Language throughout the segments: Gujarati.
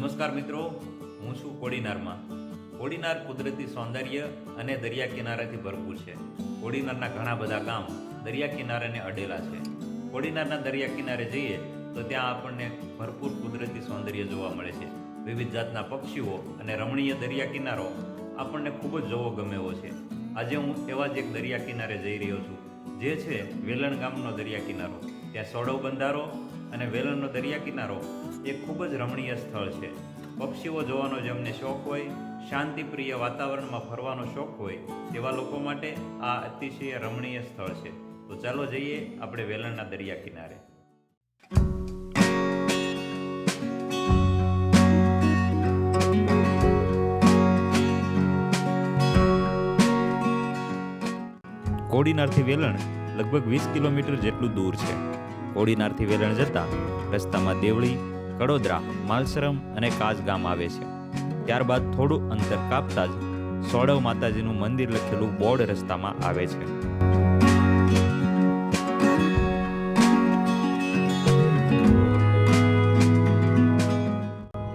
નમસ્કાર મિત્રો, હું છું કોડીનારમાં. કોડીનાર કુદરતી સૌંદર્ય અને દરિયા કિનારાથી ભરપૂર છે. કોડીનારના ઘણા બધા ગામ દરિયા કિનારાને અડેલા છે. કોડીનારના દરિયા કિનારે જઈએ તો ત્યાં આપણને ભરપૂર કુદરતી સૌંદર્ય જોવા મળે છે. વિવિધ જાતના પક્ષીઓ અને રમણીય દરિયા કિનારો આપણને ખૂબ જ જોવો ગમે એવો છે. આજે હું એવા જ એક દરિયા કિનારે જઈ રહ્યો છું, જે છે વેલણ ગામનો દરિયા કિનારો. ત્યાં સોડવ બંધારો અને વેલણનો દરિયા કિનારો એ ખૂબ જ રમણીય સ્થળ છે. પક્ષીઓ જોવાનો જેમને શોખ હોય, શાંતિપ્રિય વાતાવરણમાં ફરવાનો શોખ હોય તેવા લોકો માટે આ અતિશય રમણીય સ્થળ છે. તો ચાલો જઈએ આપણે વેલણના દરિયા કિનારે. કોડીનારથી વેલણ લગભગ 20 કિલોમીટર જેટલું દૂર છે. કોડીનારથી વેલણ જતા રસ્તામાં દેવળી, કડોદરા, માલસરમ અને કાજ ગામ આવે છે. ત્યારબાદ થોડું અંતર કાપતા જ સોડવ માતાજીનું મંદિર લખેલું બોર્ડ રસ્તામાં આવે છે.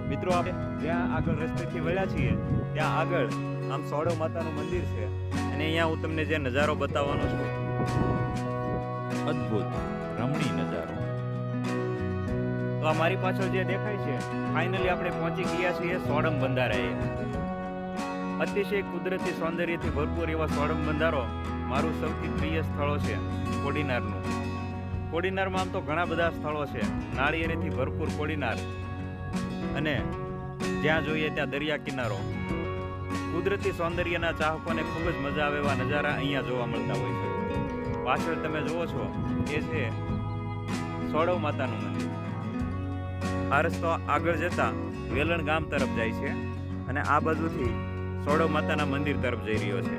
મિત્રો, આપણે જ્યાં આગળ રસ્તેથી વળ્યા છીએ ત્યાં આગળ આમ સોડવ માતાનું મંદિર છે અને અહીંયા હું તમને જે નજારો બતાવવાનો છું, અદ્ભુત રમણીય નજારો. તો આ મારી પાછળ જે દેખાય છે, ફાઇનલી આપણે પહોંચી ગયા છીએ સોડમ બંધારાએ. અતિશય કુદરતી સૌંદર્યથી ભરપૂર એવા સોડમ બંધારો મારું સૌથી પ્રિય સ્થળો છે કોડીનારનું. કોડીનારમાં આમ તો ઘણા બધા સ્થળો છે, નાળિયેરીથી ભરપૂર કોડીનાર, અને જ્યાં જોઈએ ત્યાં દરિયા કિનારો. કુદરતી સૌંદર્યના ચાહકોને ખૂબ જ મજા આવે એવા નજારા અહીંયા જોવા મળતા હોય છે. પાછળ તમે જુઓ છો એ છે સોડવ માતાનું મંદિર. આ રસ્તો આગળ જતા વેલણ ગામ તરફ જાય છે અને આ બાજુથી સોડવ માતાના મંદિર તરફ જઈ રહ્યો છે.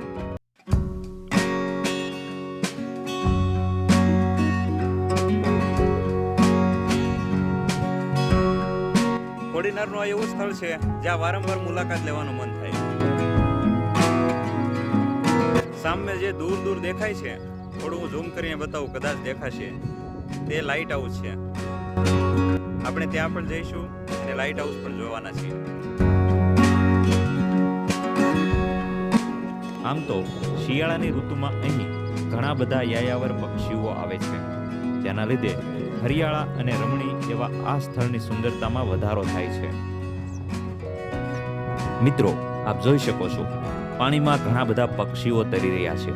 કોડીનારનું આ એવું સ્થળ છે જ્યાં વારંવાર મુલાકાત લેવાનું મન થાય. સામે જે દૂર દૂર દેખાય છે, થોડું હું ઝૂમ કરીને બતાવું, કદાચ દેખાશે, તે લાઇટ હાઉસ છે. આપણે ત્યાં પણ જઈશું અને લાઇટ હાઉસ પણ જોવાના છીએ. આમ તો શિયાળાની ઋતુમાં અહીં ઘણા બધા યાયાવર પક્ષીઓ આવે છે, જેના લીધે હરિયાળા અને રમણી એવા આ સ્થળની સુંદરતામાં વધારો થાય છે. મિત્રો, આપ જોઈ શકો છો, પાણીમાં ઘણા બધા પક્ષીઓ તરી રહ્યા છે.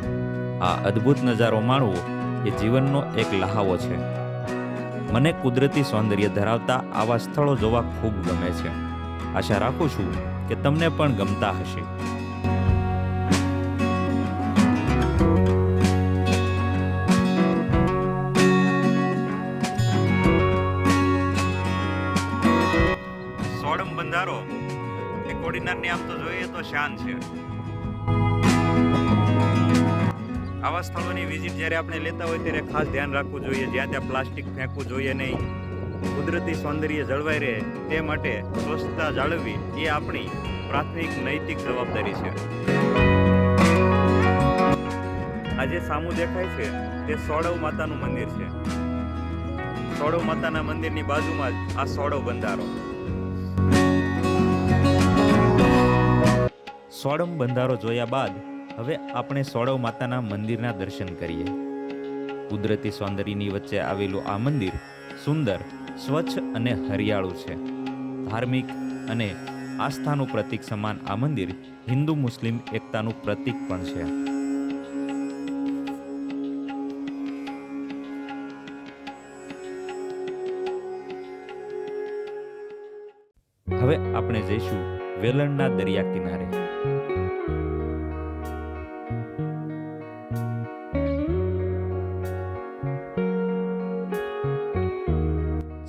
આ અદ્ભુત નજારો માણવો એ જીવનનો એક લહાવો છે. મને કુદરતી સૌંદર્ય ધરાવતા આવા સ્થળો જોવા ખૂબ ગમે છે. આશા રાખું છું કે તમને પણ ગમતા હશે. સોડમ બંધારો એ કોડીનારની આમ તો જોઈએ તો શાન છે. આવા સ્થળોની વિઝિટ જ્યારે આપણે લેતા હોય ત્યારે ખાસ ધ્યાન રાખવું જોઈએ. જ્યાં ત્યાં પ્લાસ્ટિક ફેંકવું જોઈએ નહીં. કુદરતી સૌંદર્ય જળવાઈ રહે તે માટે સ્વચ્છતા જાળવવી એ આપણી પ્રાથમિક નૈતિક જવાબદારી છે. આ જે સામું દેખાય છે તે સોડવ માતાનું મંદિર છે. સોડવ માતાના મંદિરની બાજુમાં જ આ સોડવ બંધારો. સોડમ બંધારો જોયા બાદ હવે આપણે સોડવ માતાના મંદિરના દર્શન કરીએ. કુદરતી સૌંદર્યની વચ્ચે આવેલું આ મંદિર સુંદર, સ્વચ્છ અને હરિયાળું છે. ધાર્મિક અને આસ્થાનું પ્રતીક સમાન આ મંદિર હિન્દુ મુસ્લિમ એકતાનું પ્રતીક પણ છે. હવે આપણે જઈશું વેલણના દરિયા કિનારે.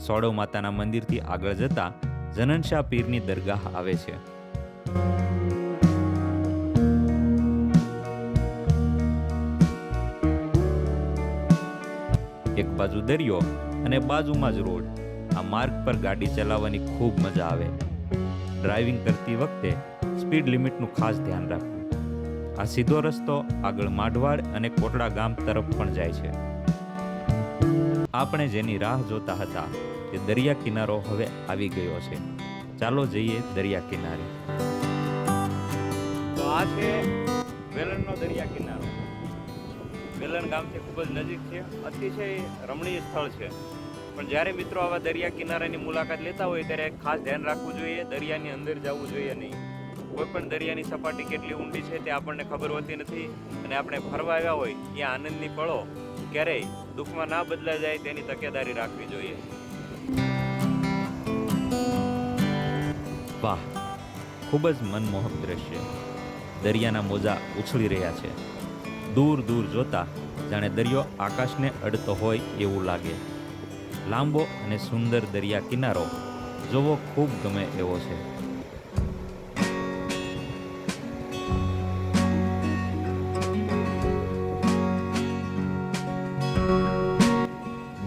સોડવ માતાના મંદિરથી આગળ જતા જનનશાહ પીરની દરગાહ આવે છે. એક બાજુ દરિયો અને બાજુમાં જ રોડ. આ માર્ગ પર ગાડી ચલાવવાની ખૂબ મજા આવે. ડ્રાઇવિંગ કરતી વખતે સ્પીડ લિમિટનું ખાસ ધ્યાન રાખવું. આ સીધો રસ્તો આગળ માઢવાડ અને કોટડા ગામ તરફ પણ જાય છે. આપણે જેની રાહ જોતા હતા તે દરિયા કિનારો હવે આવી ગયો છે. ચાલો જઈએ દરિયા કિનારે. તો આ છે વેલણનો દરિયા કિનારો. વેલણ ગામથી ખૂબ જ નજીક છે. અતિશય રમણીય સ્થળ છે. પણ જ્યારે મિત્રો આવા દરિયા કિનારાની મુલાકાત લેતા હોય ત્યારે ખાસ ધ્યાન રાખવું જોઈએ, દરિયાની અંદર જવું જોઈએ નહીં. કોઈ પણ દરિયાની સપાટી કેટલી ઊંડી છે તે આપણને ખબર હોતી નથી, અને આપણે ફરવા આવ્યા હોય ત્યાં આનંદની પળો ક્યારેય દુઃખમાં ના બદલાઈ જાય તેની તકેદારી રાખવી જોઈએ. વાહ, ખૂબ જ મનમોહક દ્રશ્ય. દરિયાના મોજા ઉછળી રહ્યા છે. દૂર દૂર જોતા જાણે દરિયો આકાશને અડતો હોય એવું લાગે. લાંબો અને સુંદર દરિયા કિનારો જોવો ખૂબ ગમે એવો છે.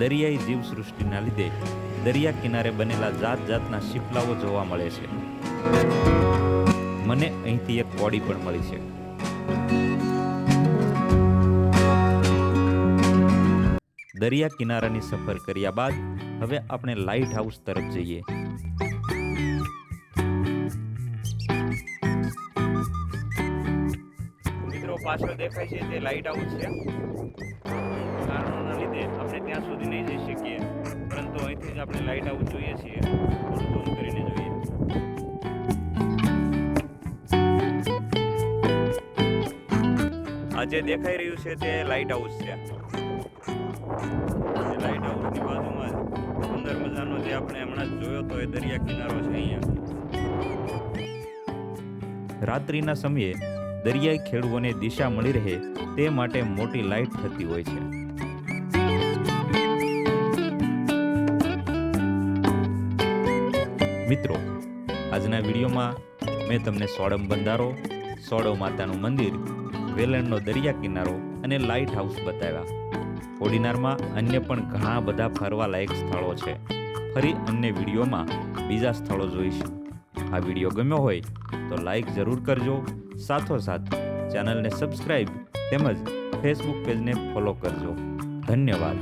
દરિયાઈ જીવસૃષ્ટિના લીધે દરિયા કિનારે બનેલા જાત જાતના શિપલાઓ જોવા મળે છે. મને અહીંથી એક કોડી પણ મળી છે. દરિયા કિનારાની સફર કર્યા બાદ હવે આપણે લાઇટ હાઉસ તરફ જઈએ. મિત્રો પાછળ દેખાય છે તે લાઇટ હાઉસ છે. કારણોના લીધે આપણે ત્યાં સુધી નહીં જઈ શકીએ, પરંતુ અહીંથી જ આપણે લાઇટ હાઉસ જોઈએ છીએ. થોડું ઝૂમ કરીને જોઈએ. આ જે દેખાઈ રહ્યું છે તે લાઇટ હાઉસ છે. લાઇટ હાઉસની બાજુમાં જ સુંદર મજાનો જે આપણે હમણાં જ જોયો તો એ દરિયા કિનારો છે. અહીંયા રાત્રિના સમયે દરિયાઈ ખેડૂતોને દિશા મળી રહે તે માટે મોટી લાઇટ થતી હોય છે. મિત્રો, આજના વિડીયોમાં મેં તમને સોડમ બંધારો, સોડો માતાનું મંદિર, વેલણનો દરિયા કિનારો અને લાઇટ હાઉસ બતાવ્યા. કોડીનારમાં અન્ય પણ ઘણા બધા ફરવા લાયક સ્થળો છે. ફરી અન્ય વિડીયોમાં બીજા સ્થળો જોઈશું. આ વિડીયો ગમ્યો હોય તો લાઈક જરૂર કરજો. સાથોસાથ ચેનલને સબસ્ક્રાઈબ તેમજ ફેસબુક પેજને ફોલો કરજો. ધન્યવાદ.